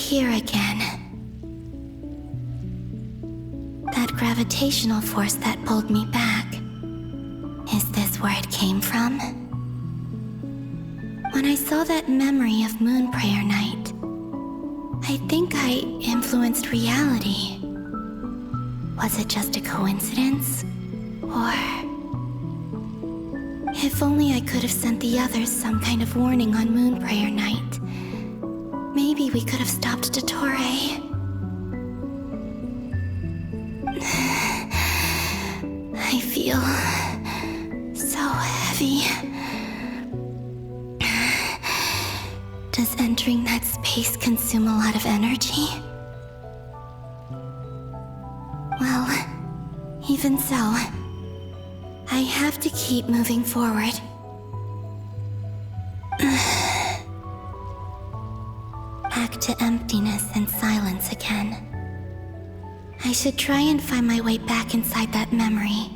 here again. That gravitational force that pulled me back. Is this where it came from? When I saw that memory of Moon Prayer Night, I think I influenced reality. Was it just a coincidence? Or... if only I could have sent the others some kind of warning on Moon Prayer Night. Maybe we could have stopped Dottore. I feel so heavy. Does entering that space consume a lot of energy? Well, even so, I have to keep moving forward. Back to emptiness and silence again. I should try and find my way back inside that memory.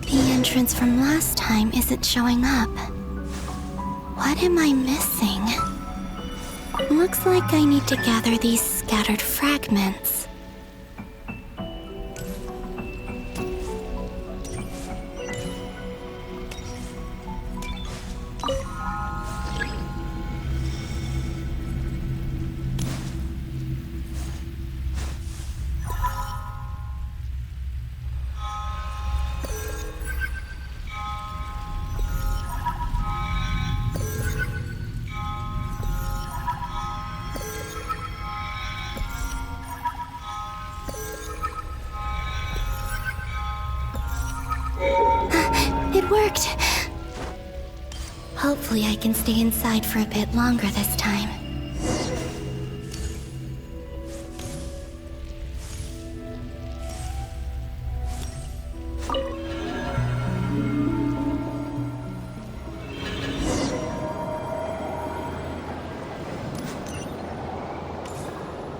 The entrance from last time isn't showing up. What am I missing? Looks like I need to gather these scattered fragments. It worked! Hopefully I can stay inside for a bit longer this time.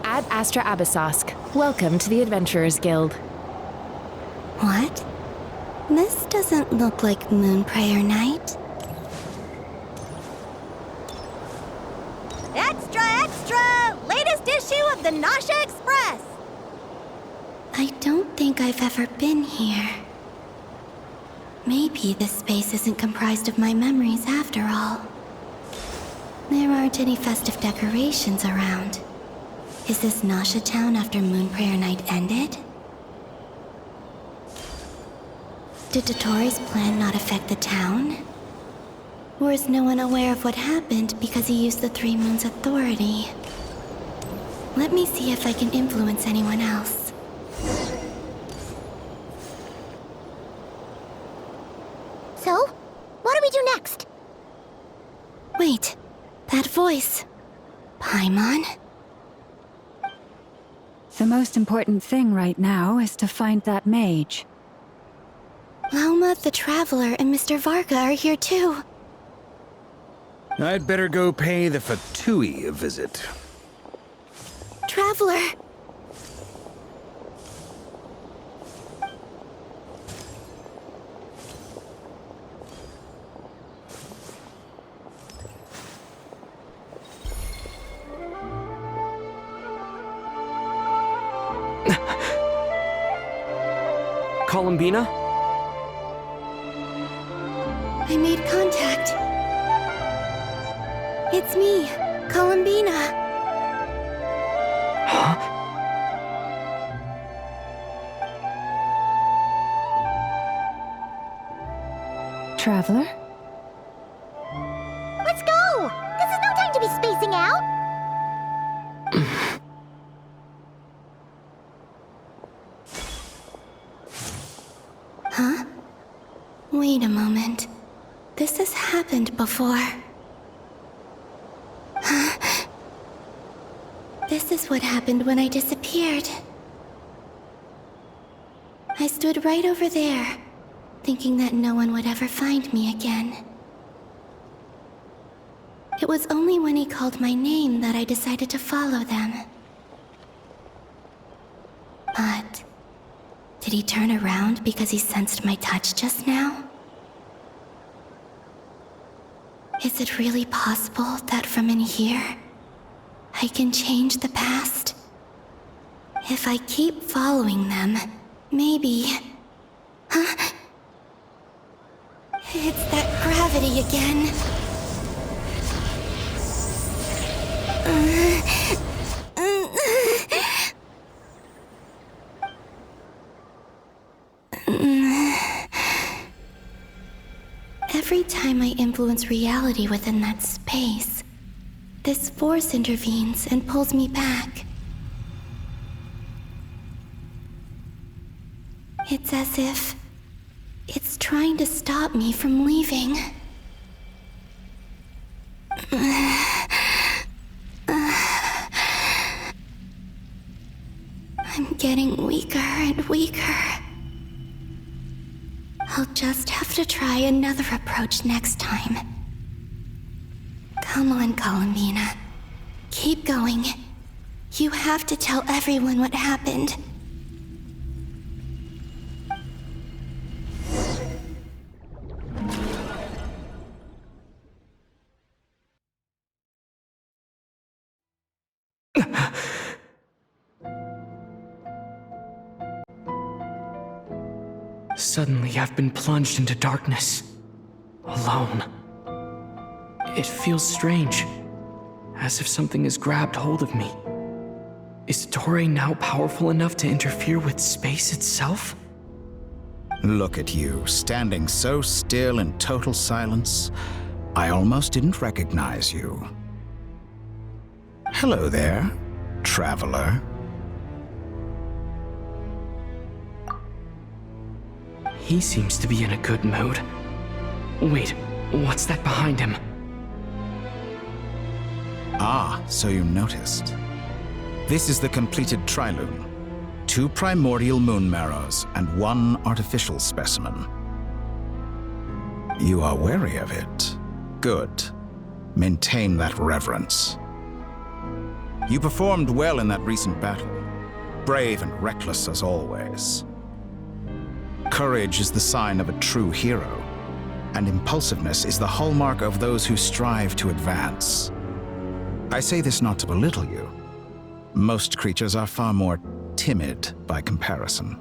Ad Astra Abyssosque. Welcome to the Adventurers Guild. What? This doesn't look like Moon Prayer Night. Extra, extra! Latest issue of the Nasha Express! I don't think I've ever been here. Maybe this space isn't comprised of my memories after all. There aren't any festive decorations around. Is this Nasha Town after Moon Prayer Night ended? Did Dottore's plan not affect the town? Or is no one aware of what happened because he used the Three Moons' authority? Let me see if I can influence anyone else. So, what do we do next? Wait, that voice. Paimon? The most important thing right now is to find that mage. Lauma the Traveler and Mr. Varga are here too. I'd better go pay the Fatui a visit. Traveler! Columbina? I made contact. It's me, Columbina. Huh? Traveler? Let's go! This is no time to be spacing out! Huh? Wait a moment. This has happened before. Huh? This is what happened when I disappeared. I stood right over there, thinking that no one would ever find me again. It was only when he called my name that I decided to follow them. But did he turn around because he sensed my touch just now? Is it really possible that from in here, I can change the past? If I keep following them, maybe... Huh? It's that gravity again. Every time I influence reality within that space, this force intervenes and pulls me back. It's as if it's trying to stop me from leaving. I'm getting weaker and weaker. I'll just have to try another approach next time. Come on, Columbina. Keep going. You have to tell everyone what happened. Suddenly, I've been plunged into darkness. Alone. It feels strange. As if something has grabbed hold of me. Is Toray now powerful enough to interfere with space itself? Look at you, standing so still in total silence. I almost didn't recognize you. Hello there, traveler. He seems to be in a good mood. Wait, what's that behind him? Ah, so you noticed. This is the completed Trilune. 2 primordial moon marrows and 1 artificial specimen. You are wary of it. Good. Maintain that reverence. You performed well in that recent battle. Brave and reckless as always. Courage is the sign of a true hero, and impulsiveness is the hallmark of those who strive to advance. I say this not to belittle you. Most creatures are far more timid by comparison.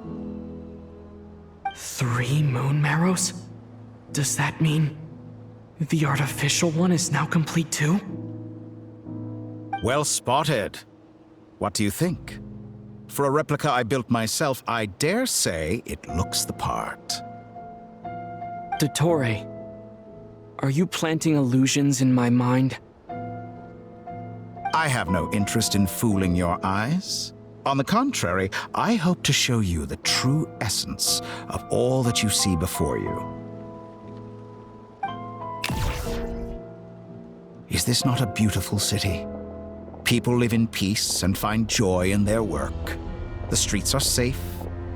3 moon marrows? Does that mean the artificial one is now complete too? Well spotted. What do you think? For a replica I built myself, I dare say it looks the part. Toray, are you planting illusions in my mind? I have no interest in fooling your eyes. On the contrary, I hope to show you the true essence of all that you see before you. Is this not a beautiful city? People live in peace and find joy in their work. The streets are safe.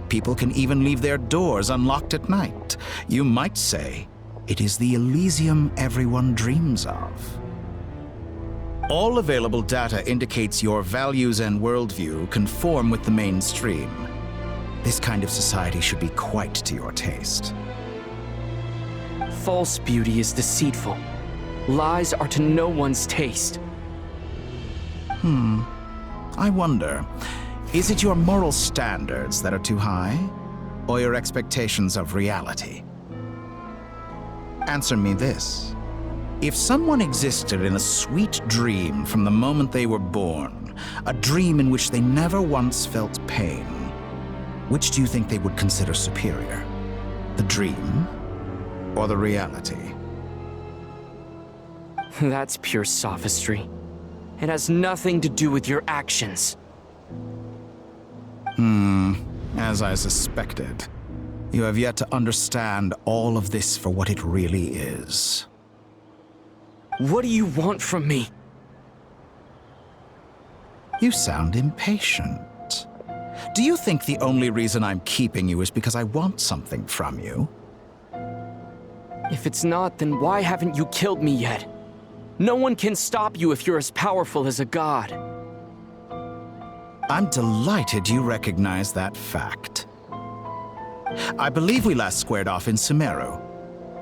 People can even leave their doors unlocked at night. You might say it is the Elysium everyone dreams of. All available data indicates your values and worldview conform with the mainstream. This kind of society should be quite to your taste. False beauty is deceitful. Lies are to no one's taste. I wonder, is it your moral standards that are too high, or your expectations of reality? Answer me this. If someone existed in a sweet dream from the moment they were born, a dream in which they never once felt pain, which do you think they would consider superior? The dream or the reality? That's pure sophistry. It has nothing to do with your actions. As I suspected. You have yet to understand all of this for what it really is. What do you want from me? You sound impatient. Do you think the only reason I'm keeping you is because I want something from you? If it's not, then why haven't you killed me yet? No one can stop you if you're as powerful as a god. I'm delighted you recognize that fact. I believe we last squared off in Sumeru.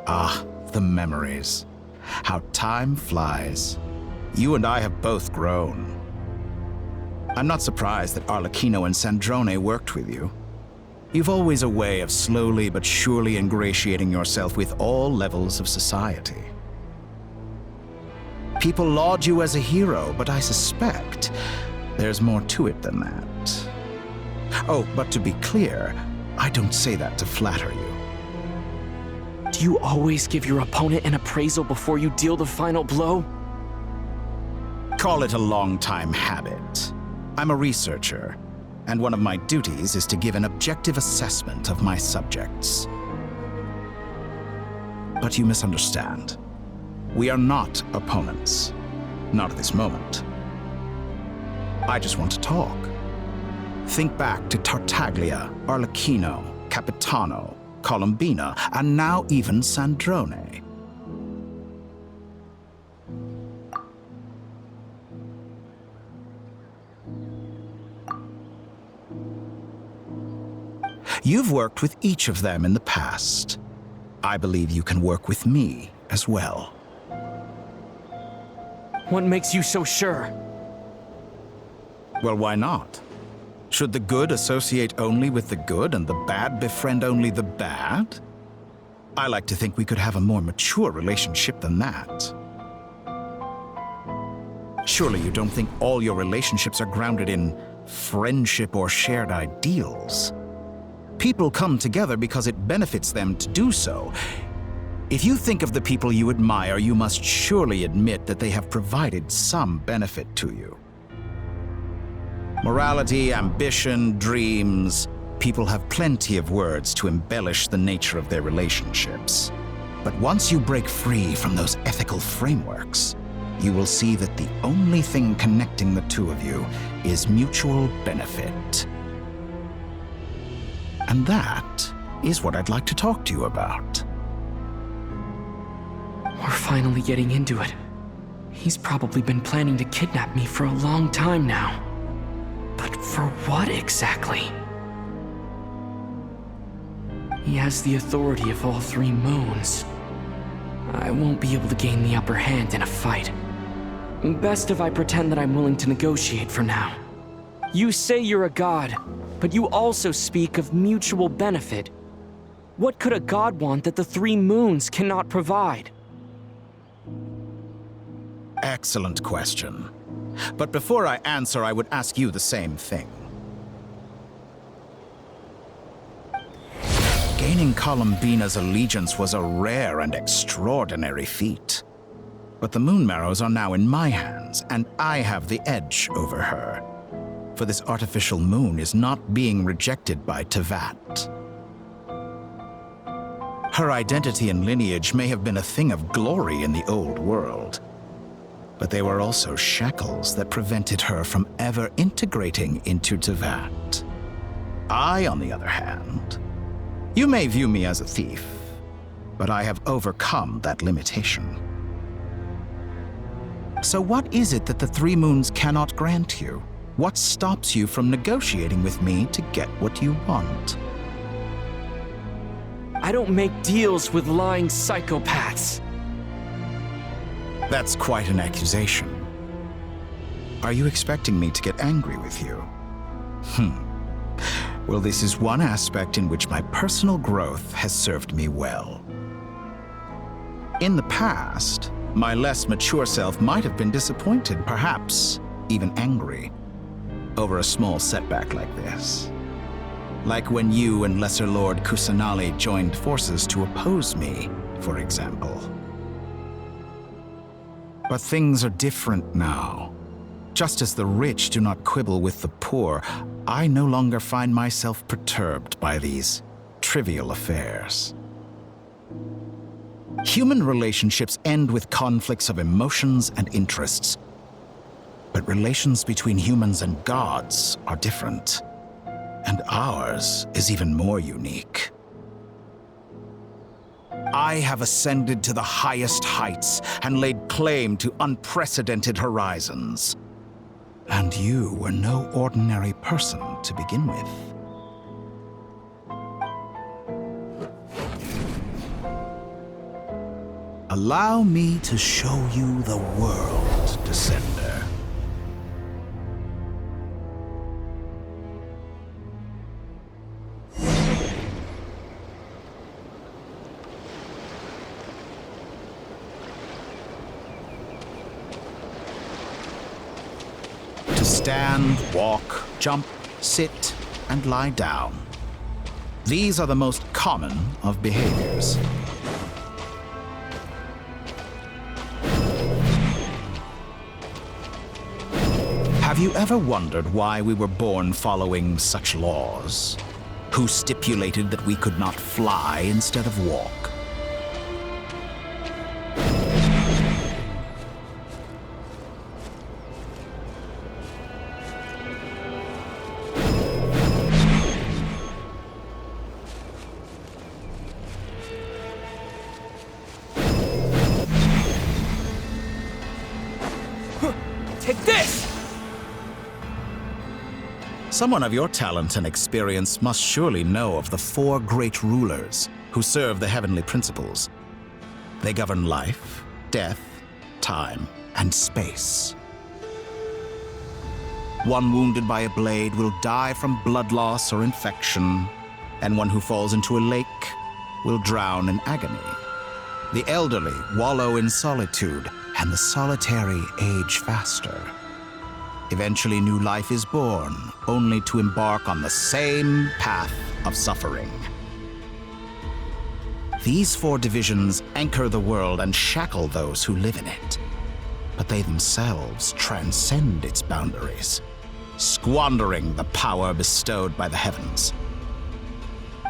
Ah, the memories. How time flies. You and I have both grown. I'm not surprised that Arlecchino and Sandrone worked with you. You've always a way of slowly but surely ingratiating yourself with all levels of society. People laud you as a hero, but I suspect there's more to it than that. Oh, but to be clear, I don't say that to flatter you. Do you always give your opponent an appraisal before you deal the final blow? Call it a long-time habit. I'm a researcher, and one of my duties is to give an objective assessment of my subjects. But you misunderstand. We are not opponents. Not at this moment. I just want to talk. Think back to Tartaglia, Arlecchino, Capitano, Columbina, and now even Sandrone. You've worked with each of them in the past. I believe you can work with me as well. What makes you so sure? Well, why not? Should the good associate only with the good and the bad befriend only the bad? I like to think we could have a more mature relationship than that. Surely you don't think all your relationships are grounded in friendship or shared ideals? People come together because it benefits them to do so. If you think of the people you admire, you must surely admit that they have provided some benefit to you. Morality, ambition, dreams. People have plenty of words to embellish the nature of their relationships. But once you break free from those ethical frameworks, you will see that the only thing connecting the two of you is mutual benefit. And that is what I'd like to talk to you about. We're finally getting into it. He's probably been planning to kidnap me for a long time now. But for what exactly? He has the authority of all three moons. I won't be able to gain the upper hand in a fight. Best if I pretend that I'm willing to negotiate for now. You say you're a god, but you also speak of mutual benefit. What could a god want that the three moons cannot provide? Excellent question. But before I answer, I would ask you the same thing. Gaining Columbina's allegiance was a rare and extraordinary feat. But the Moon Marrows are now in my hands, and I have the edge over her. For this artificial moon is not being rejected by Teyvat. Her identity and lineage may have been a thing of glory in the old world, but they were also shackles that prevented her from ever integrating into Teyvat. I, on the other hand, you may view me as a thief, but I have overcome that limitation. So what is it that the Three Moons cannot grant you? What stops you from negotiating with me to get what you want? I don't make deals with lying psychopaths. That's quite an accusation. Are you expecting me to get angry with you? Well, this is one aspect in which my personal growth has served me well. In the past, my less mature self might have been disappointed, perhaps even angry, over a small setback like this. Like when you and Lesser Lord Kusanali joined forces to oppose me, for example. But things are different now. Just as the rich do not quibble with the poor, I no longer find myself perturbed by these trivial affairs. Human relationships end with conflicts of emotions and interests. But relations between humans and gods are different. And ours is even more unique. I have ascended to the highest heights and laid claim to unprecedented horizons. And you were no ordinary person to begin with. Allow me to show you the world, Descender. To stand, walk, jump, sit, and lie down. These are the most common of behaviors. Have you ever wondered why we were born following such laws? Who stipulated that we could not fly instead of walk? Take this! Someone of your talent and experience must surely know of the 4 great rulers who serve the heavenly principles. They govern life, death, time, and space. One wounded by a blade will die from blood loss or infection, and one who falls into a lake will drown in agony. The elderly wallow in solitude, and the solitary age faster. Eventually, new life is born, only to embark on the same path of suffering. These 4 divisions anchor the world and shackle those who live in it. But they themselves transcend its boundaries, squandering the power bestowed by the heavens.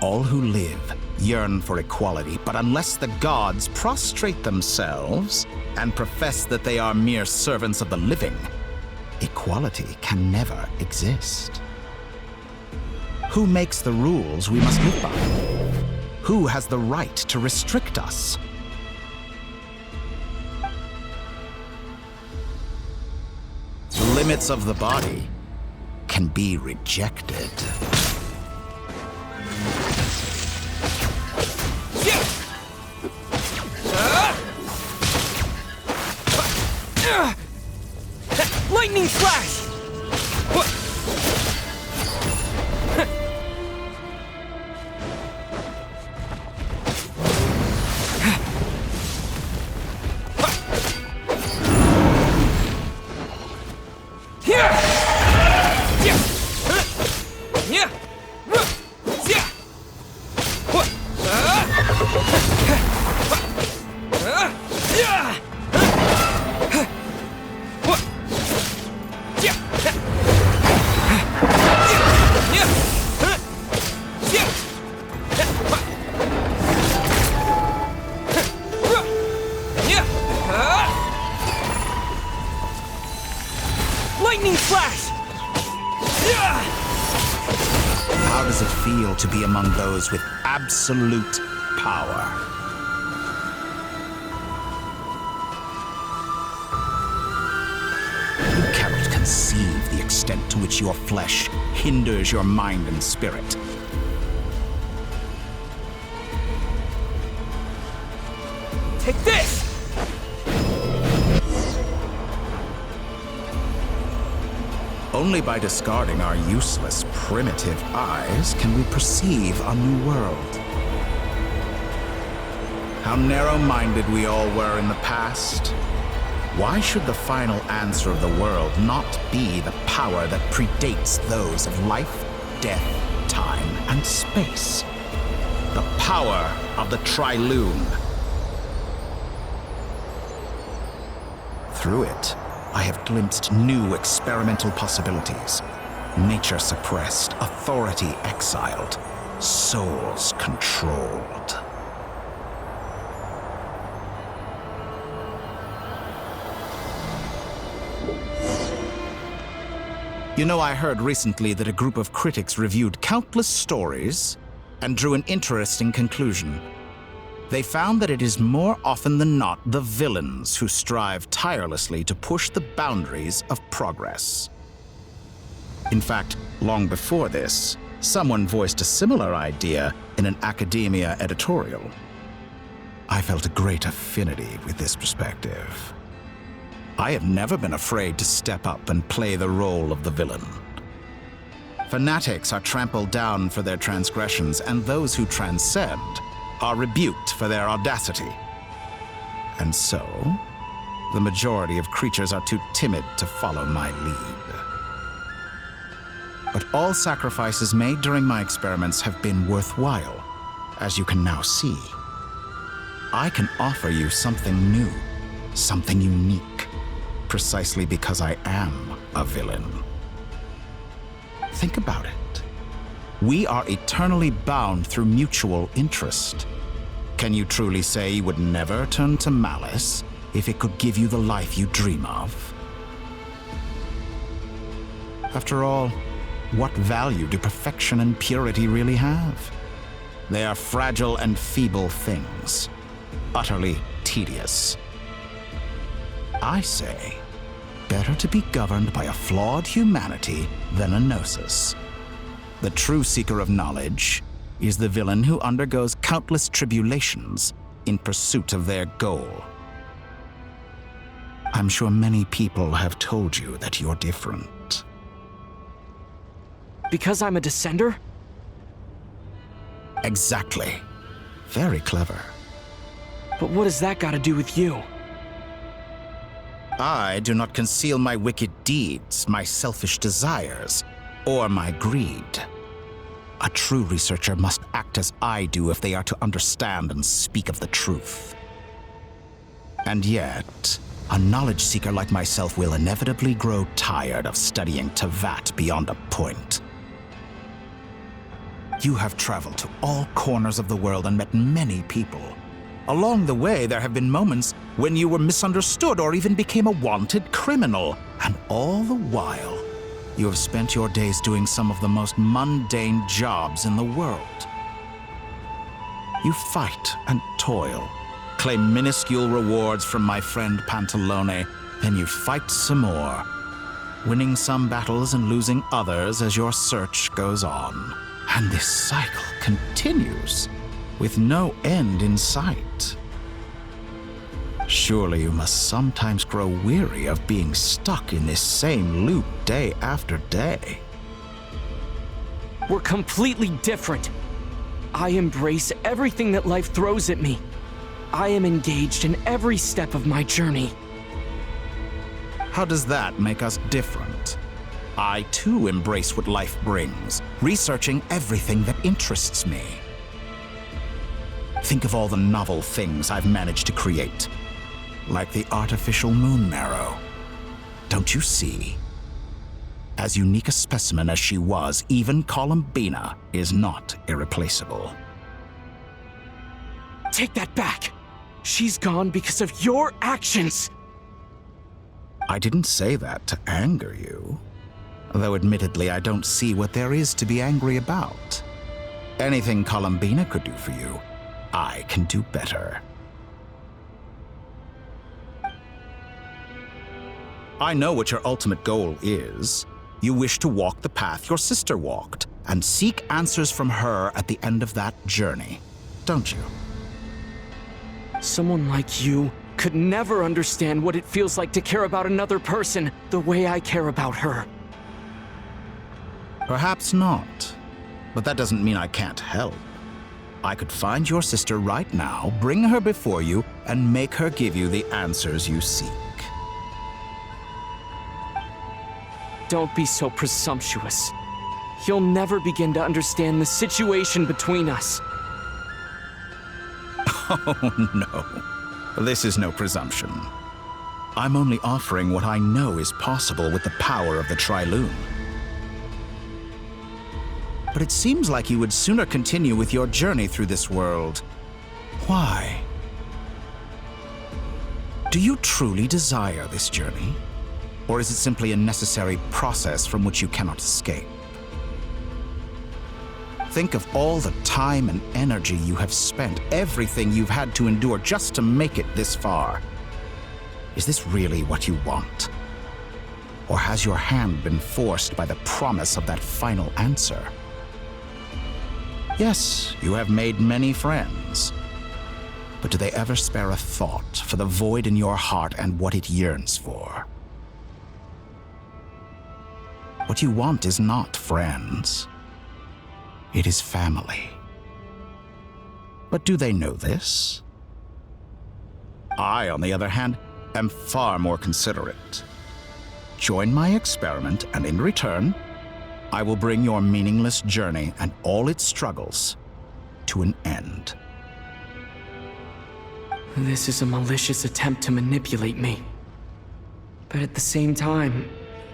All who live yearn for equality, but unless the gods prostrate themselves and profess that they are mere servants of the living, equality can never exist. Who makes the rules we must live by? Who has the right to restrict us? The limits of the body can be rejected. Lightning flash! Lightning flash! How does it feel to be among those with absolute power? You cannot conceive the extent to which your flesh hinders your mind and spirit. Take this! Only by discarding our useless, primitive eyes can we perceive a new world. How narrow-minded we all were in the past. Why should the final answer of the world not be the power that predates those of life, death, time, and space? The power of the Trilune. Through it, I have glimpsed new experimental possibilities. Nature suppressed, authority exiled, souls controlled. You know, I heard recently that a group of critics reviewed countless stories and drew an interesting conclusion. They found that it is more often than not the villains who strive tirelessly to push the boundaries of progress. In fact, long before this, someone voiced a similar idea in an academia editorial. I felt a great affinity with this perspective. I have never been afraid to step up and play the role of the villain. Fanatics are trampled down for their transgressions, and those who transcend are rebuked for their audacity. And so, the majority of creatures are too timid to follow my lead. But all sacrifices made during my experiments have been worthwhile, as you can now see. I can offer you something new, something unique, precisely because I am a villain. Think about it. We are eternally bound through mutual interest. Can you truly say you would never turn to malice if it could give you the life you dream of? After all, what value do perfection and purity really have? They are fragile and feeble things, utterly tedious. I say, better to be governed by a flawed humanity than a gnosis. The true seeker of knowledge is the villain who undergoes countless tribulations in pursuit of their goal. I'm sure many people have told you that you're different. Because I'm a descender? Exactly. Very clever. But what has that got to do with you? I do not conceal my wicked deeds, my selfish desires, or my greed. A true researcher must act as I do if they are to understand and speak of the truth. And yet, a knowledge seeker like myself will inevitably grow tired of studying Tevat beyond a point. You have traveled to all corners of the world and met many people. Along the way, there have been moments when you were misunderstood or even became a wanted criminal. And all the while, you have spent your days doing some of the most mundane jobs in the world. You fight and toil, claim minuscule rewards from my friend Pantalone, then you fight some more, winning some battles and losing others as your search goes on. And this cycle continues, with no end in sight. Surely you must sometimes grow weary of being stuck in this same loop day after day. We're completely different. I embrace everything that life throws at me. I am engaged in every step of my journey. How does that make us different? I too embrace what life brings, researching everything that interests me. Think of all the novel things I've managed to create, like the artificial moon marrow. Don't you see? As unique a specimen as she was, even Columbina is not irreplaceable. Take that back! She's gone because of your actions! I didn't say that to anger you. Though admittedly, I don't see what there is to be angry about. Anything Columbina could do for you, I can do better. I know what your ultimate goal is. You wish to walk the path your sister walked, and seek answers from her at the end of that journey, don't you? Someone like you could never understand what it feels like to care about another person the way I care about her. Perhaps not, but that doesn't mean I can't help. I could find your sister right now, bring her before you, and make her give you the answers you seek. Don't be so presumptuous. You'll never begin to understand the situation between us. Oh, no. This is no presumption. I'm only offering what I know is possible with the power of the Trilune. But it seems like you would sooner continue with your journey through this world. Why? Do you truly desire this journey? Or is it simply a necessary process from which you cannot escape? Think of all the time and energy you have spent, everything you've had to endure just to make it this far. Is this really what you want? Or has your hand been forced by the promise of that final answer? Yes, you have made many friends. But do they ever spare a thought for the void in your heart and what it yearns for? What you want is not friends. It is family. But do they know this? I, on the other hand, am far more considerate. Join my experiment, and in return, I will bring your meaningless journey and all its struggles to an end. This is a malicious attempt to manipulate me. But at the same time,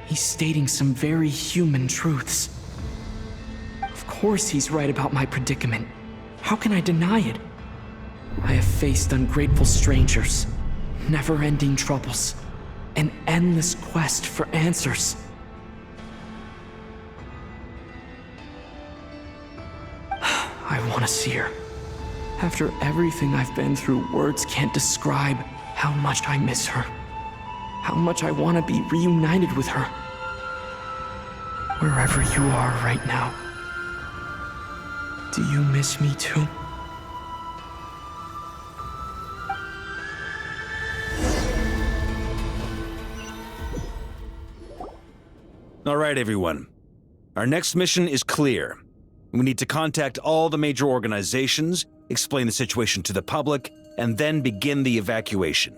he's stating some very human truths. Of course he's right about my predicament. How can I deny it? I have faced ungrateful strangers, never-ending troubles, an endless quest for answers. I want to see her. After everything I've been through, words can't describe how much I miss her. How much I want to be reunited with her. Wherever you are right now. Do you miss me too? All right, everyone. Our next mission is clear. We need to contact all the major organizations, explain the situation to the public, and then begin the evacuation.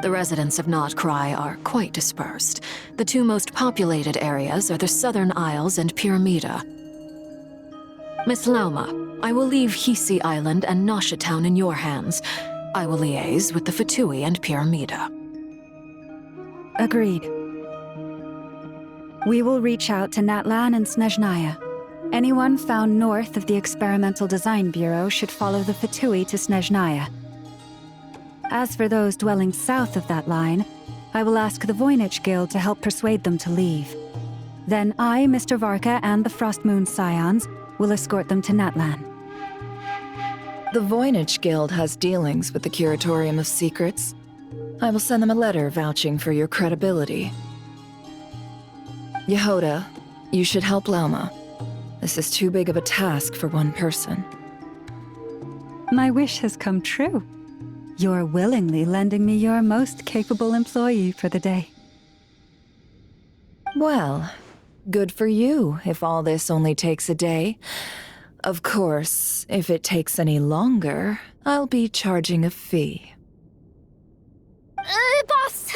The residents of Nod-Krai are quite dispersed. The two most populated areas are the Southern Isles and Pyramida. Miss Lauma, I will leave Hisi Island and Nasha Town in your hands. I will liaise with the Fatui and Pyramida. Agreed. We will reach out to Natlan and Snezhnaya. Anyone found north of the Experimental Design Bureau should follow the Fatui to Snezhnaya. As for those dwelling south of that line, I will ask the Voynich Guild to help persuade them to leave. Then I, Mr. Varka, and the Frostmoon Scions will escort them to Natlan. The Voynich Guild has dealings with the Curatorium of Secrets. I will send them a letter vouching for your credibility. Yehoda, you should help Lauma. This is too big of a task for one person. My wish has come true. You're willingly lending me your most capable employee for the day. Well, good for you if all this only takes a day. Of course, if it takes any longer, I'll be charging a fee. Boss,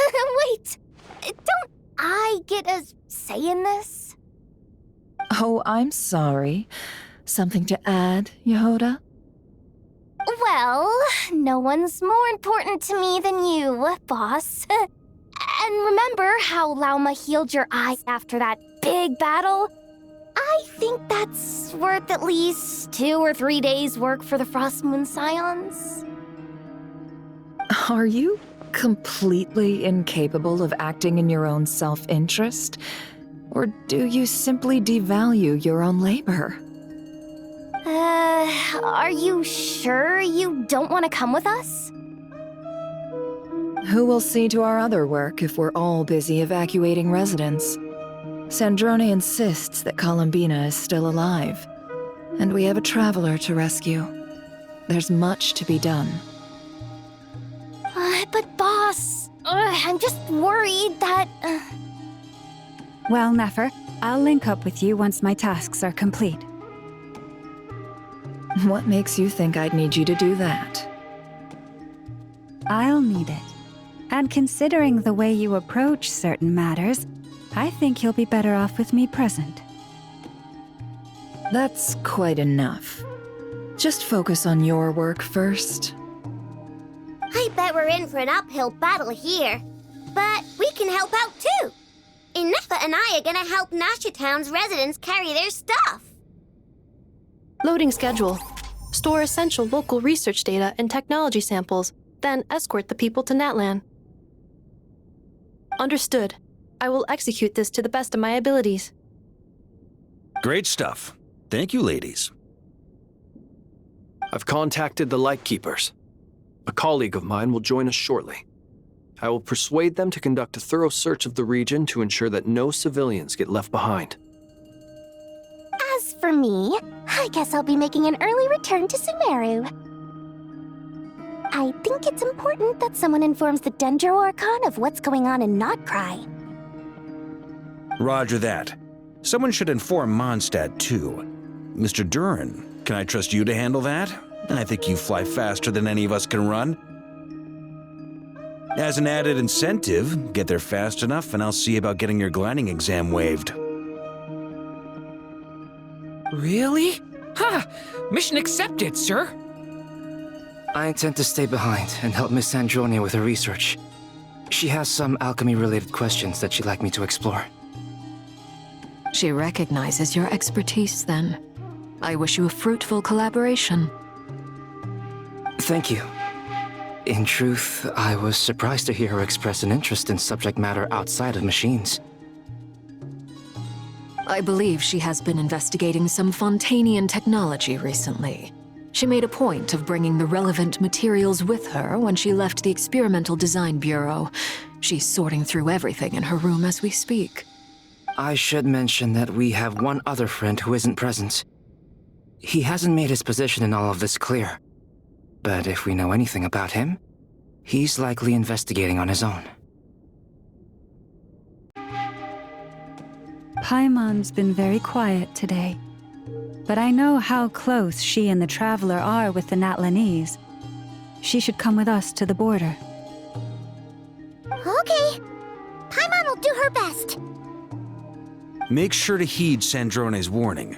wait! Don't I get a say in this? Oh, I'm sorry. Something to add, Yehoda? Well, no one's more important to me than you, boss. And remember how Lauma healed your eyes after that big battle? I think that's worth at least 2 or 3 days' work for the Frostmoon Scions. Are you completely incapable of acting in your own self-interest? Or do you simply devalue your own labor? Are you sure you don't want to come with us? Who will see to our other work if we're all busy evacuating residents? Sandrone insists that Columbina is still alive, and we have a traveler to rescue. There's much to be done. But boss, I'm just worried that... Well, Nefer, I'll link up with you once my tasks are complete. What makes you think I'd need you to do that? I'll need it. And considering the way you approach certain matters, I think you'll be better off with me present. That's quite enough. Just focus on your work first. I bet we're in for an uphill battle here. But we can help out too. Inefa and I are gonna help Nasha Town's residents carry their stuff. Loading schedule. Store essential local research data and technology samples, then escort the people to Natlan. Understood. I will execute this to the best of my abilities. Great stuff. Thank you, ladies. I've contacted the Lightkeepers. A colleague of mine will join us shortly. I will persuade them to conduct a thorough search of the region to ensure that no civilians get left behind. As for me, I guess I'll be making an early return to Sumeru. I think it's important that someone informs the Dendro Archon of what's going on in Nod-Krai. Roger that. Someone should inform Mondstadt, too. Mr. Durin, can I trust you to handle that? I think you fly faster than any of us can run. As an added incentive, get there fast enough and I'll see about getting your gliding exam waived. Really? Ha! Mission accepted, sir! I intend to stay behind and help Miss Sandronia with her research. She has some alchemy-related questions that she'd like me to explore. She recognizes your expertise, then. I wish you a fruitful collaboration. Thank you. In truth, I was surprised to hear her express an interest in subject matter outside of machines. I believe she has been investigating some Fontanian technology recently. She made a point of bringing the relevant materials with her when she left the Experimental Design Bureau. She's sorting through everything in her room as we speak. I should mention that we have one other friend who isn't present. He hasn't made his position in all of this clear. But if we know anything about him, he's likely investigating on his own. Paimon's been very quiet today. But I know how close she and the Traveler are with the Natlanese. She should come with us to the border. Okay. Paimon will do her best. Make sure to heed Sandrone's warning.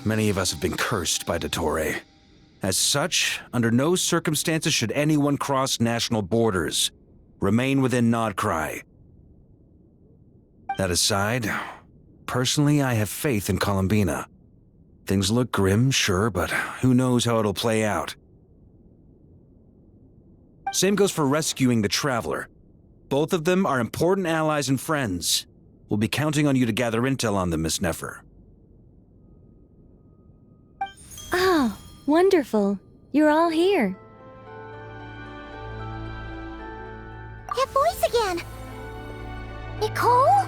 Many of us have been cursed by Dottore. As such, under no circumstances should anyone cross national borders. Remain within Nod-Krai. That aside, personally I have faith in Columbina. Things look grim, sure, but who knows how it'll play out. Same goes for rescuing the Traveler. Both of them are important allies and friends. We'll be counting on you to gather intel on them, Miss Nefer. Oh, wonderful. You're all here. That voice again! Nicole?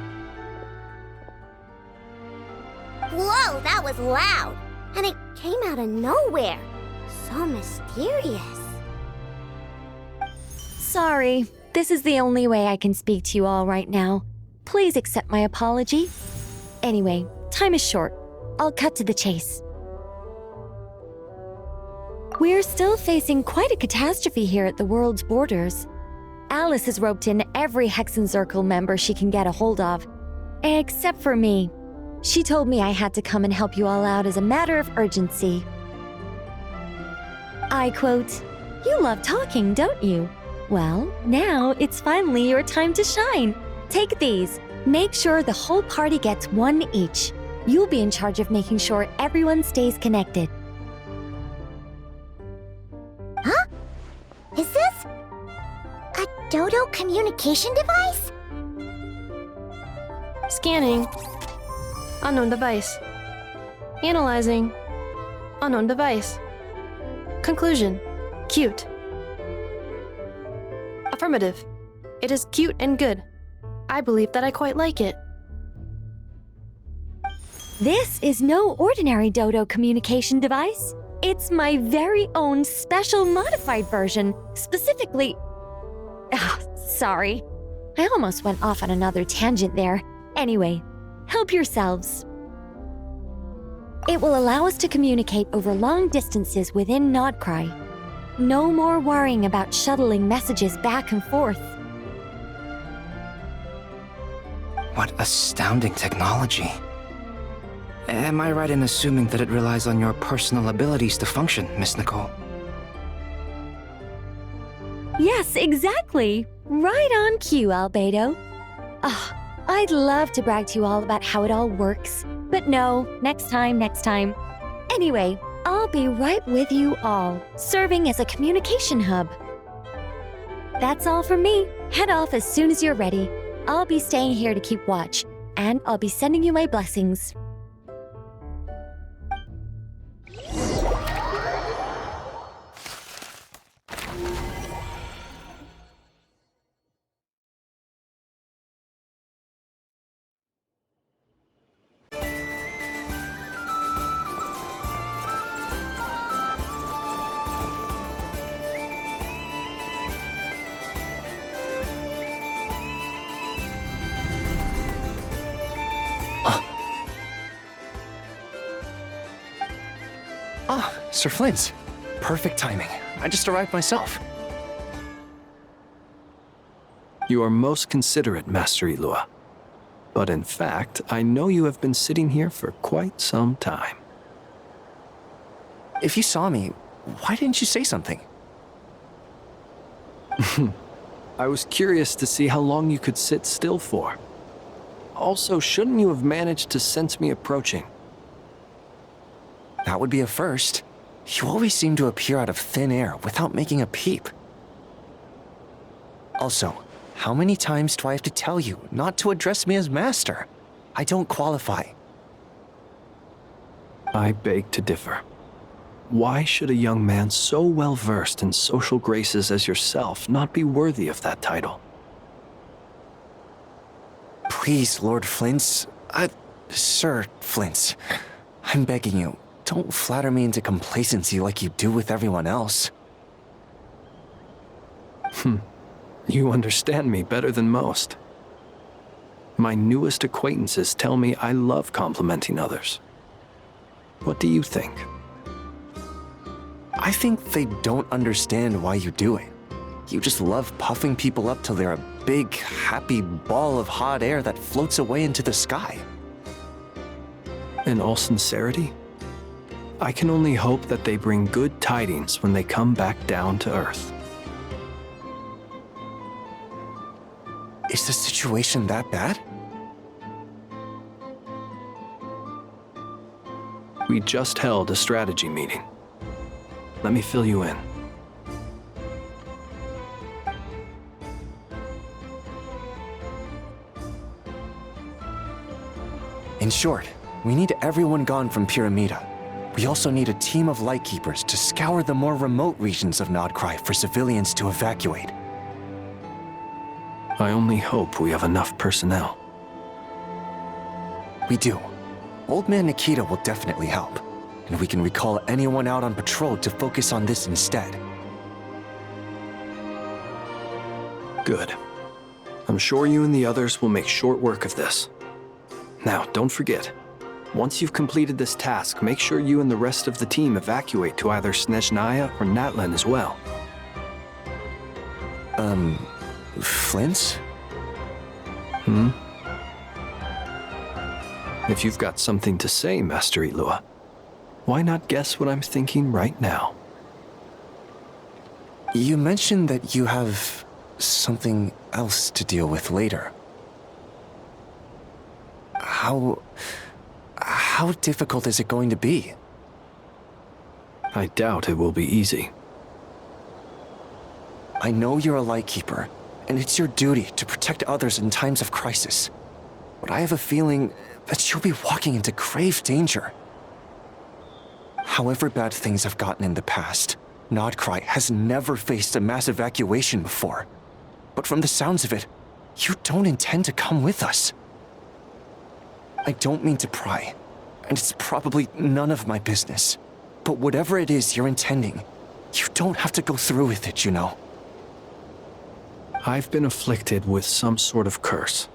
Whoa, that was loud! And it came out of nowhere. So mysterious. Sorry, this is the only way I can speak to you all right now. Please accept my apology. Anyway, time is short. I'll cut to the chase. We're still facing quite a catastrophe here at the world's borders. Alice has roped in every Hexen Circle member she can get a hold of. Except for me. She told me I had to come and help you all out as a matter of urgency. I quote, "You love talking, don't you? Well, now it's finally your time to shine. Take these. Make sure the whole party gets one each. You'll be in charge of making sure everyone stays connected." Huh? Is this a Dodo communication device? Scanning. Unknown device. Analyzing. Unknown device. Conclusion. Cute. Affirmative. It is cute and good. I believe that I quite like it. This is no ordinary Dodo communication device. It's my very own special modified version, specifically... sorry. I almost went off on another tangent there. Anyway, help yourselves. It will allow us to communicate over long distances within Nod-Krai. No more worrying about shuttling messages back and forth. What astounding technology. Am I right in assuming that it relies on your personal abilities to function, Miss Nicole? Yes, exactly. Right on cue, Albedo. I'd love to brag to you all about how it all works. But no, next time. Anyway, I'll be right with you all, serving as a communication hub. That's all from me. Head off as soon as you're ready. I'll be staying here to keep watch, and I'll be sending you my blessings. Sir Flint. Perfect timing. I just arrived myself. You are most considerate, Master Ilua. But in fact, I know you have been sitting here for quite some time. If you saw me, why didn't you say something? I was curious to see how long you could sit still for. Also, shouldn't you have managed to sense me approaching? That would be a first. You always seem to appear out of thin air without making a peep. Also, how many times do I have to tell you not to address me as master? I don't qualify. I beg to differ. Why should a young man so well versed in social graces as yourself not be worthy of that title? Please, Lord Flint. Sir Flint. I'm begging you. Don't flatter me into complacency like you do with everyone else. You understand me better than most. My newest acquaintances tell me I love complimenting others. What do you think? I think they don't understand why you do it. You just love puffing people up till they're a big, happy ball of hot air that floats away into the sky. In all sincerity, I can only hope that they bring good tidings when they come back down to Earth. Is the situation that bad? We just held a strategy meeting. Let me fill you in. In short, we need everyone gone from Pyramida. We also need a team of Lightkeepers to scour the more remote regions of Nod-Krai for civilians to evacuate. I only hope we have enough personnel. We do. Old Man Nikita will definitely help, and we can recall anyone out on patrol to focus on this instead. Good. I'm sure you and the others will make short work of this. Now, don't forget, once you've completed this task, make sure you and the rest of the team evacuate to either Snezhnaya or Natlan as well. Flint? If you've got something to say, Master Ilua, why not guess what I'm thinking right now? You mentioned that you have something else to deal with later. How difficult is it going to be? I doubt it will be easy. I know you're a Lightkeeper, and it's your duty to protect others in times of crisis. But I have a feeling that you'll be walking into grave danger. However bad things have gotten in the past, Nod-Krai has never faced a mass evacuation before. But from the sounds of it, you don't intend to come with us. I don't mean to pry, and it's probably none of my business. But whatever it is you're intending, you don't have to go through with it, you know. I've been afflicted with some sort of curse,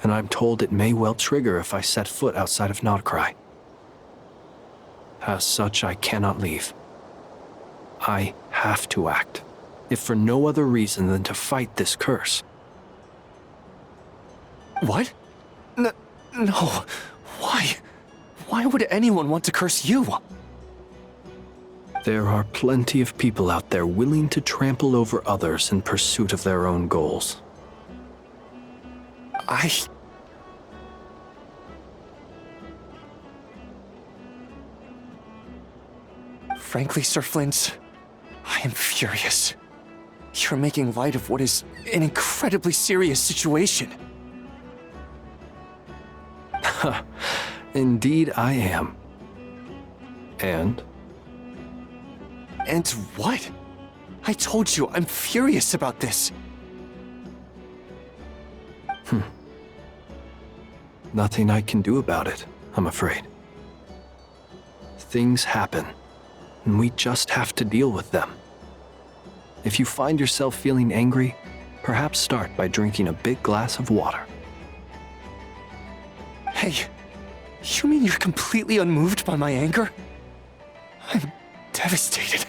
and I'm told it may well trigger if I set foot outside of Nod-Krai. As such, I cannot leave. I have to act, if for no other reason than to fight this curse. What? No. Why? Why would anyone want to curse you? There are plenty of people out there willing to trample over others in pursuit of their own goals. Frankly, Sir Flint, I am furious. You're making light of what is an incredibly serious situation. Indeed I am. And? And what? I told you, I'm furious about this. Nothing I can do about it, I'm afraid. Things happen, and we just have to deal with them. If you find yourself feeling angry, perhaps start by drinking a big glass of water. Hey, you mean you're completely unmoved by my anger? I'm devastated.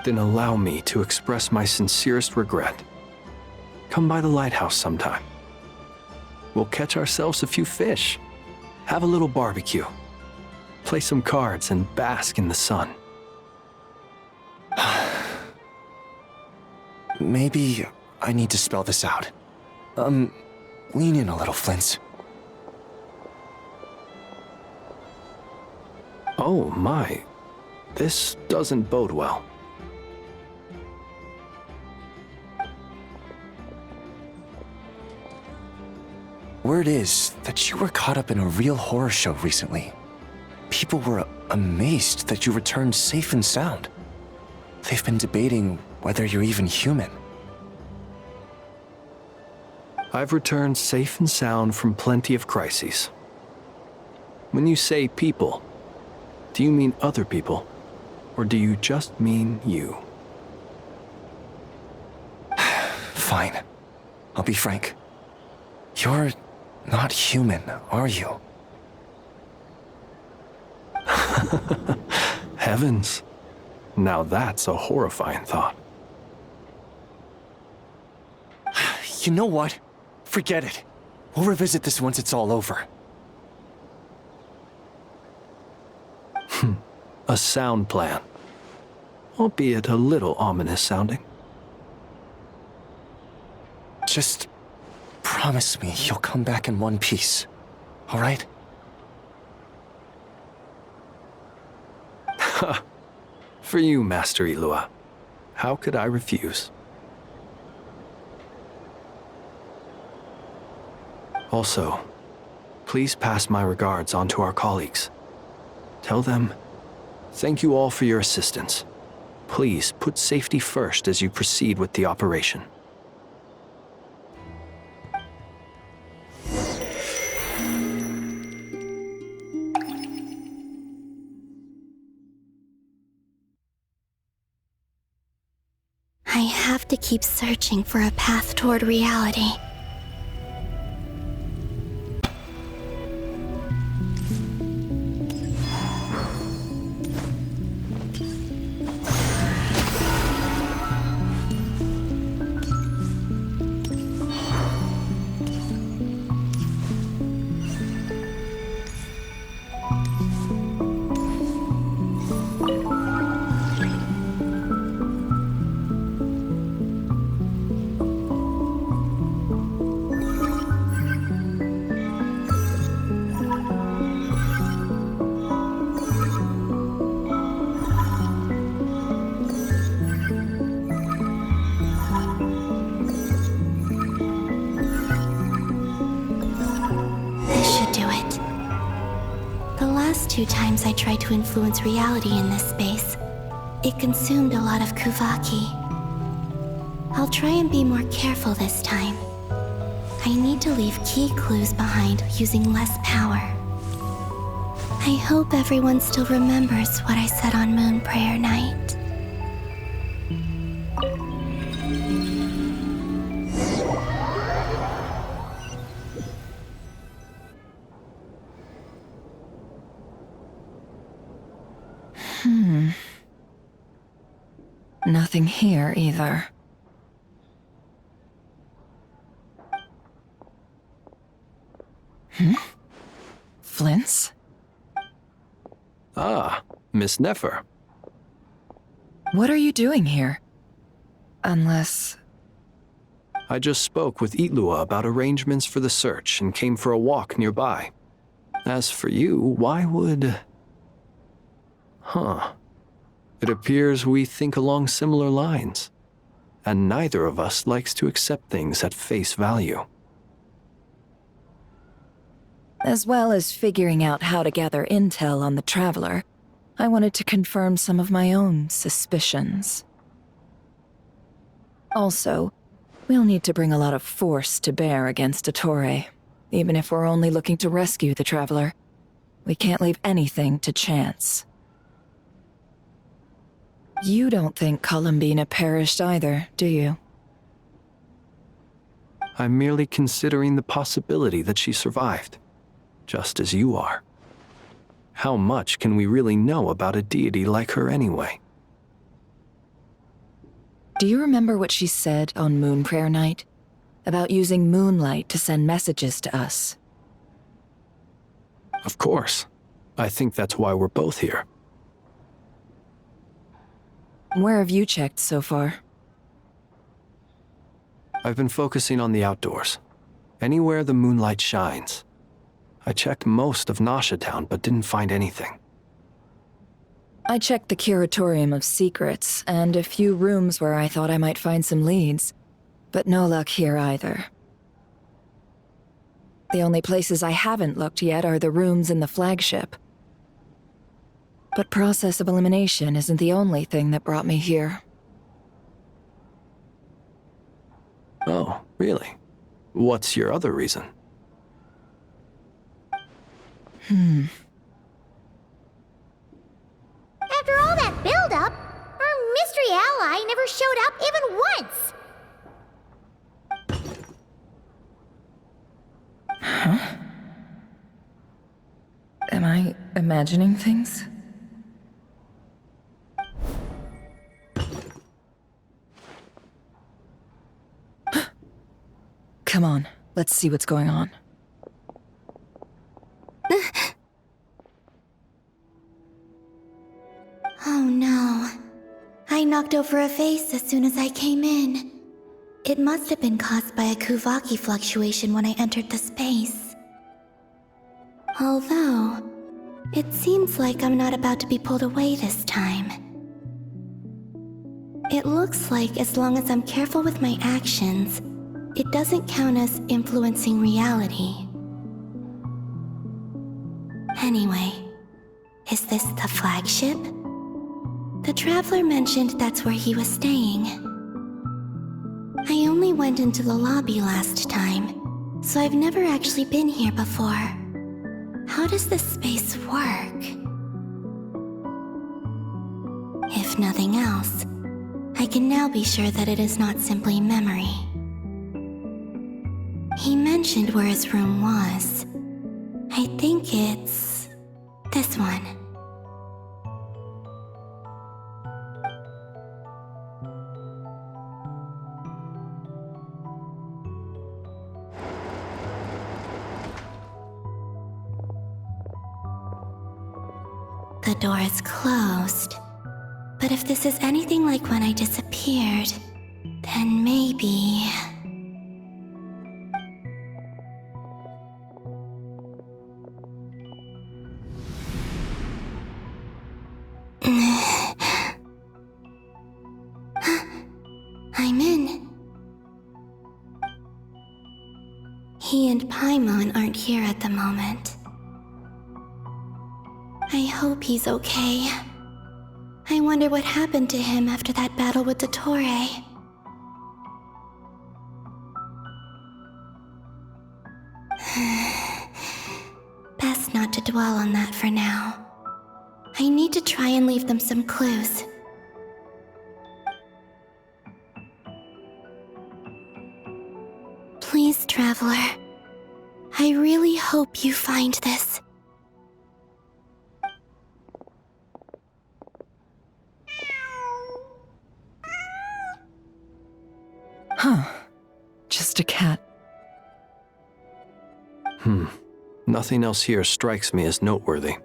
Then allow me to express my sincerest regret. Come by the lighthouse sometime. We'll catch ourselves a few fish, have a little barbecue, play some cards, and bask in the sun. Maybe I need to spell this out. Lean in a little, Flint. Oh my, this doesn't bode well. Word is that you were caught up in a real horror show recently. People were amazed that you returned safe and sound. They've been debating whether you're even human. I've returned safe and sound from plenty of crises. When you say people, do you mean other people, or do you just mean you? Fine. I'll be frank. You're not human, are you? Heavens. Now that's a horrifying thought. You know what? Forget it. We'll revisit this once it's all over. A sound plan. Albeit a little ominous sounding. Just promise me you'll come back in one piece, all right? For you, Master Ilua. How could I refuse? Also, please pass my regards on to our colleagues. Tell them, thank you all for your assistance. Please put safety first as you proceed with the operation. I have to keep searching for a path toward reality. Two times I tried to influence reality in this space, it consumed a lot of Kuvaki. I'll try and be more careful this time. I need to leave key clues behind using less power. I hope everyone still remembers what I said on Moon Prayer Night. Nothing here either. Flint's? Ah, Miss Nefer. What are you doing here? Unless... I just spoke with Ilua about arrangements for the search and came for a walk nearby. As for you, why would... It appears we think along similar lines, and neither of us likes to accept things at face value. As well as figuring out how to gather intel on the Traveler, I wanted to confirm some of my own suspicions. Also, we'll need to bring a lot of force to bear against Ettore, even if we're only looking to rescue the Traveler. We can't leave anything to chance. You don't think Columbina perished either, do you? I'm merely considering the possibility that she survived, just as you are. How much can we really know about a deity like her anyway? Do you remember what she said on Moon Prayer Night? About using moonlight to send messages to us? Of course. I think that's why we're both here. Where have you checked so far? I've been focusing on the outdoors. Anywhere the moonlight shines. I checked most of Nasha Town, but didn't find anything. I checked the Curatorium of Secrets, and a few rooms where I thought I might find some leads. But no luck here either. The only places I haven't looked yet are the rooms in the flagship. But process of elimination isn't the only thing that brought me here. Oh, really? What's your other reason? After all that build-up, our mystery ally never showed up even once! Huh? Am I imagining things? Come on, let's see what's going on. Oh no. I knocked over a vase as soon as I came in. It must have been caused by a Kuvaki fluctuation when I entered the space. Although, it seems like I'm not about to be pulled away this time. It looks like as long as I'm careful with my actions, it doesn't count as influencing reality. Anyway, is this the flagship? The Traveler mentioned that's where he was staying. I only went into the lobby last time, so I've never actually been here before. How does this space work? If nothing else, I can now be sure that it is not simply memory. He mentioned where his room was. I think it's this one. The door is closed. But if this is anything like when I disappeared, then maybe... I'm in. He and Paimon aren't here at the moment. I hope he's okay. I wonder what happened to him after that battle with Ettore. Best not to dwell on that for now. I need to try and leave them some clues. Please, Traveler. I really hope you find this. Huh. Just a cat. Nothing else here strikes me as noteworthy.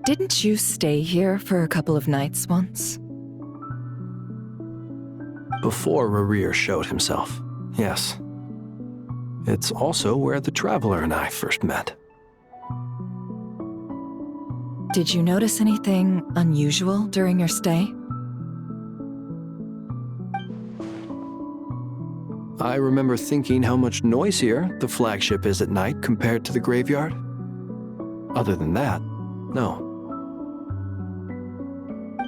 Didn't you stay here for a couple of nights once? Before Rarir showed himself, yes. It's also where the Traveler and I first met. Did you notice anything unusual during your stay? I remember thinking how much noisier the flagship is at night compared to the graveyard. Other than that, no.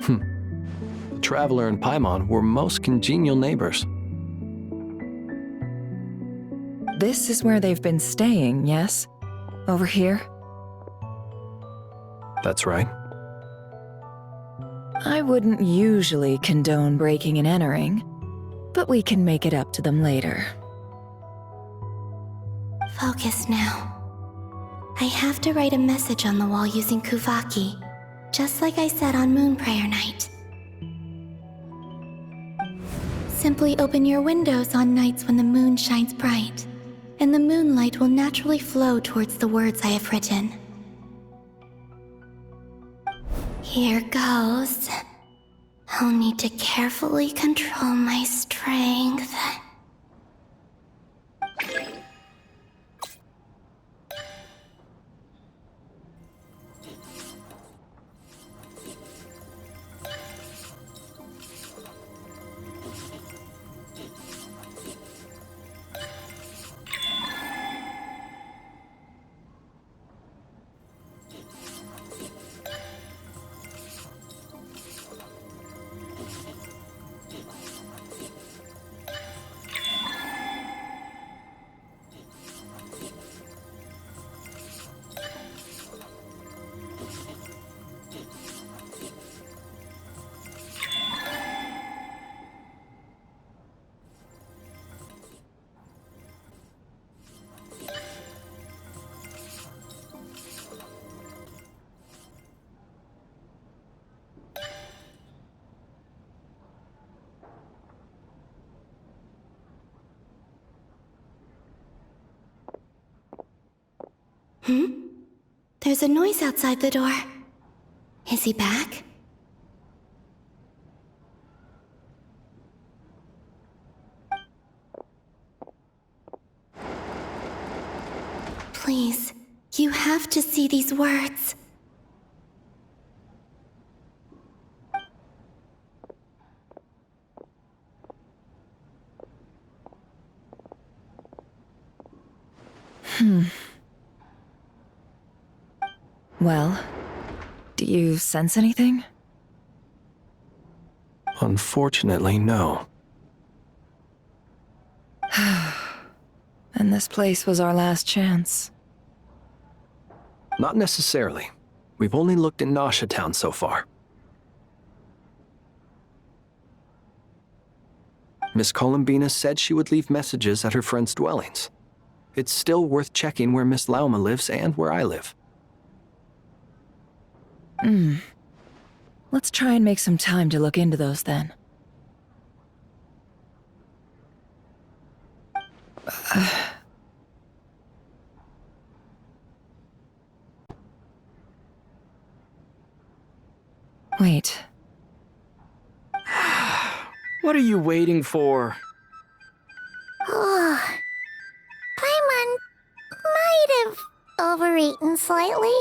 The Traveler and Paimon were most congenial neighbors. This is where they've been staying, yes? Over here? That's right. I wouldn't usually condone breaking and entering, but we can make it up to them later. Focus now. I have to write a message on the wall using Kuvaki, just like I said on Moon Prayer Night. Simply open your windows on nights when the moon shines bright, and the moonlight will naturally flow towards the words I have written. Here goes. I'll need to carefully control my strength. There's a noise outside the door. Is he back? Please, you have to see these words. Well, do you sense anything? Unfortunately, no. And this place was our last chance. Not necessarily. We've only looked in Nasha Town so far. Miss Columbina said she would leave messages at her friends' dwellings. It's still worth checking where Miss Lauma lives and where I live. Let's try and make some time to look into those then. Wait. What are you waiting for? Oh, Paimon might have overeaten slightly.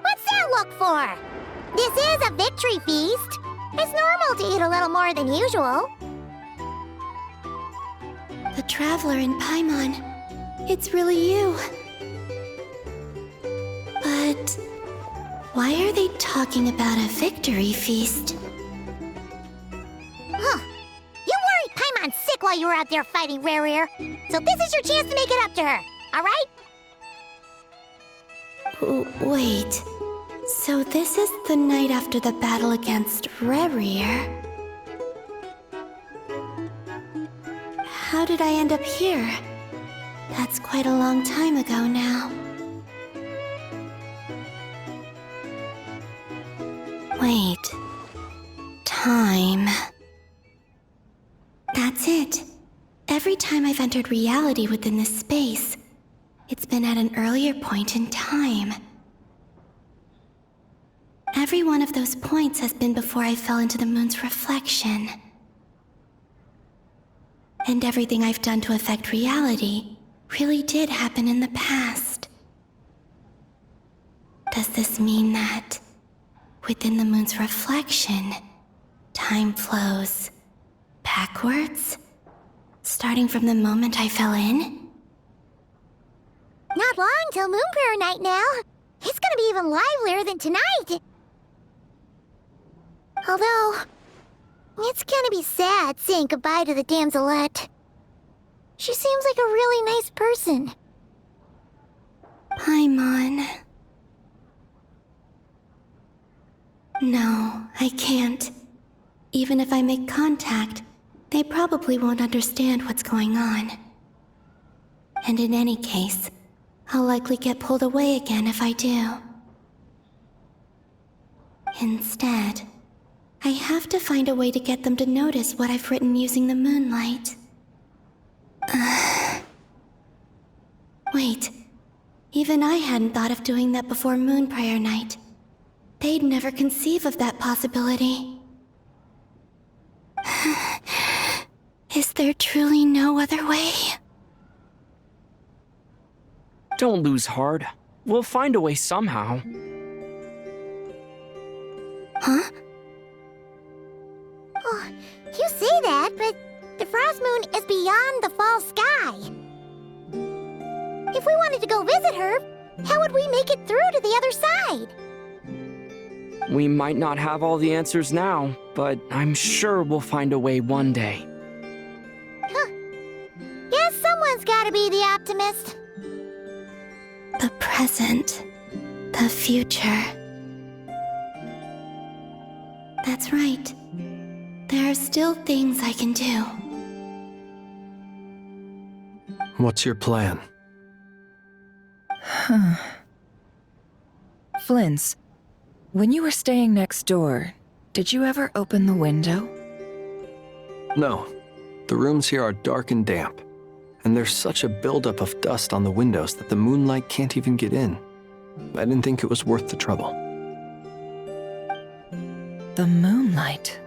What's that look for? This is a victory feast. It's normal to eat a little more than usual. The Traveler in Paimon. It's really you. But why are they talking about a victory feast? Huh. You worried Paimon sick while you were out there fighting Rare Ear. So this is your chance to make it up to her, alright? Wait. So this is the night after the battle against Rare Ear? How did I end up here? That's quite a long time ago now. Wait. Time. That's it. Every time I've entered reality within this space, it's been at an earlier point in time. Every one of those points has been before I fell into the moon's reflection. And everything I've done to affect reality really did happen in the past. Does this mean that within the moon's reflection, time flows backwards, starting from the moment I fell in. Not long till Moon Prayer Night now. It's gonna be even livelier than tonight. Although, it's gonna be sad saying goodbye to the damselette. She seems like a really nice person. Paimon. No, I can't. Even if I make contact, they probably won't understand what's going on. And in any case, I'll likely get pulled away again if I do. Instead, I have to find a way to get them to notice what I've written using the moonlight. Wait, even I hadn't thought of doing that before Moon Prayer Night. They'd never conceive of that possibility. Is there truly no other way? Don't lose heart. We'll find a way somehow. Huh? Oh, you say that, but the Frost Moon is beyond the fall sky. If we wanted to go visit her, how would we make it through to the other side? We might not have all the answers now, but I'm sure we'll find a way one day. Huh. Guess someone's gotta be the optimist. The present. The future. That's right. There are still things I can do. What's your plan? Flint's, when you were staying next door, did you ever open the window? No. The rooms here are dark and damp, and there's such a buildup of dust on the windows that the moonlight can't even get in. I didn't think it was worth the trouble. The moonlight.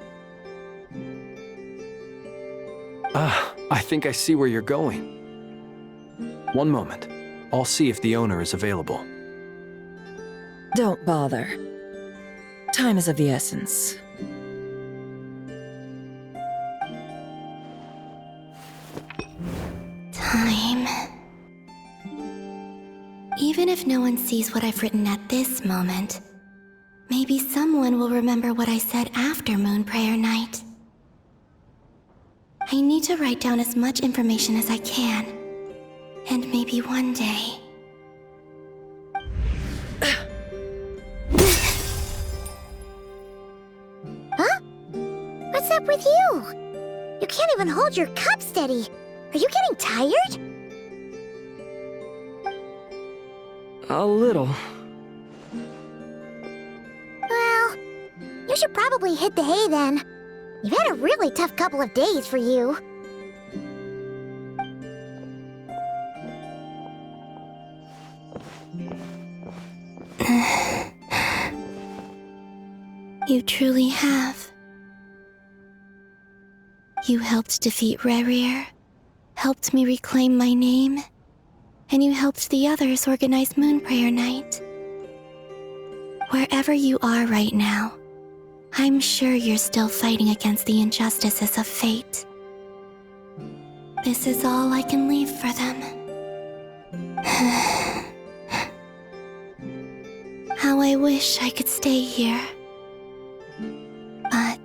Ah, I think I see where you're going. One moment. I'll see if the owner is available. Don't bother. Time is of the essence. Time. Even if no one sees what I've written at this moment, maybe someone will remember what I said after Moon Prayer Night. I need to write down as much information as I can, and maybe one day... Huh? What's up with you? You can't even hold your cup steady. Are you getting tired? A little. Well, you should probably hit the hay then. You've had a really tough couple of days for you. You truly have. You helped defeat Rerir, helped me reclaim my name, and you helped the others organize Moon Prayer Night. Wherever you are right now, I'm sure you're still fighting against the injustices of fate. This is all I can leave for them. How I wish I could stay here. But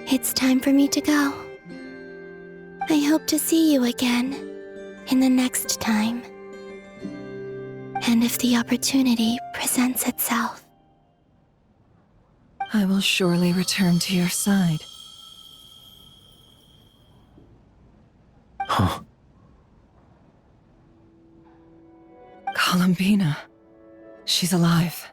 it's time for me to go. I hope to see you again in the next time. And if the opportunity presents itself. I will surely return to your side. Huh. Columbina. She's alive.